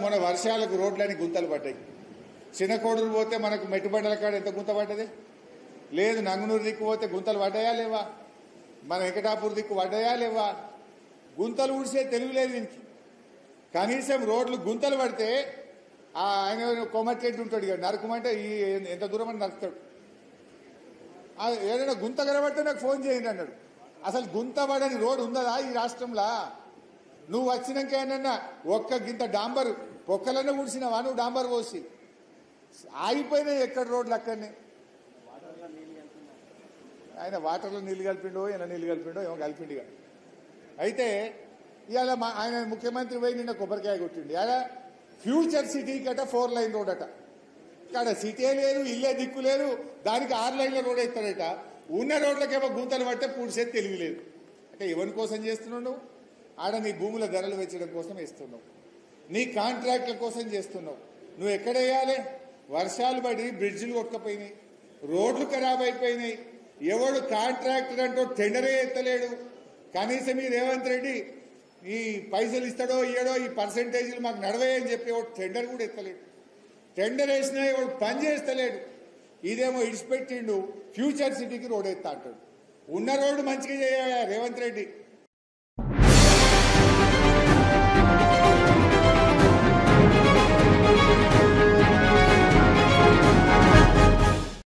మొన్న వర్షాలకు రోడ్లని గుంతలు పడ్డాయి. చిన్నకోడూరు పోతే మనకు మెట్టుబండల కాడ ఎంత గుంత పడ్డది లేదు. నంగునూరు దిక్కు పోతే గుంతలు పడ్డాయా లేవా? మన వెంకటాపూర్ దిక్కు పడ్డాయా లేవా? గుంతలు ఊడిసే తెలివి లేదు దీనికి. కనీసం రోడ్లు గుంతలు పడితే ఆయన కొమ్మట్టెడ్డి ఉంటాడు ఇక నరకమంటే ఈ ఎంత దూరం అని నరుకుతాడు. ఏదైనా గుంత కనబడితే నాకు ఫోన్ చేయండి అన్నాడు. అసలు గుంత పడని రోడ్డు ఉందా ఈ రాష్ట్రంలో? నువ్వు వచ్చినాక ఏమన్నా ఒక్క గింత డాంబర్ పొక్కలన్నా ఊడిసినావా నువ్వు? డాంబర్ పోసి ఆగిపోయినాయి ఎక్కడ రోడ్లు అక్కడనే. ఆయన వాటర్లో నీళ్లు కలిపిండో ఇలా నీళ్లు కలిపిండో ఏమో కలిపిండిగా. అయితే ఇవాళ ఆయన ముఖ్యమంత్రి పోయి నిన్న కొబ్బరికాయ కొట్టిండి. అలా ఫ్యూచర్ సిటీకి అట 4 లైన్ రోడ్ అట. ఇక్కడ సిటీ లేదు, ఇల్లే దిక్కు లేదు, దానికి 6 లైన్ల రోడ్ వేస్తాడట. ఉన్న రోడ్లకేమో గుంతలు పడితే పూడ్చేది తెలివి లేదు. అంటే ఎవరి కోసం చేస్తున్నావు నువ్వు? ఆడ నీ భూముల ధరలు పెంచడం కోసం వేస్తున్నావు, నీ కాంట్రాక్ట్ల కోసం చేస్తున్నావు. నువ్వు ఎక్కడ వేయాలి? వర్షాలు పడి బ్రిడ్జిలు కొట్టుకపోయినాయి, రోడ్లు ఖరాబ్ అయిపోయినాయి. ఎవడు కాంట్రాక్టర్ అంటూ టెండరే ఎత్తలేడు. కనీసం ఈ రేవంత్ రెడ్డి ఈ పైసలు ఇస్తాడో ఇయ్యడో ఈ పర్సెంటేజీలు మాకు నడవేయని చెప్పి ఎవడు టెండర్ కూడా ఎత్తలేడు. టెండర్ వేసినా ఎవడు పని చేస్తలేడు. ఇదేమో ఇడిచిపెట్టిండు ఫ్యూచర్ సిటీకి రోడ్ ఎత్తా అంటాడు. ఉన్న రోడ్డు మంచిగా చేయాలి రేవంత్ రెడ్డి.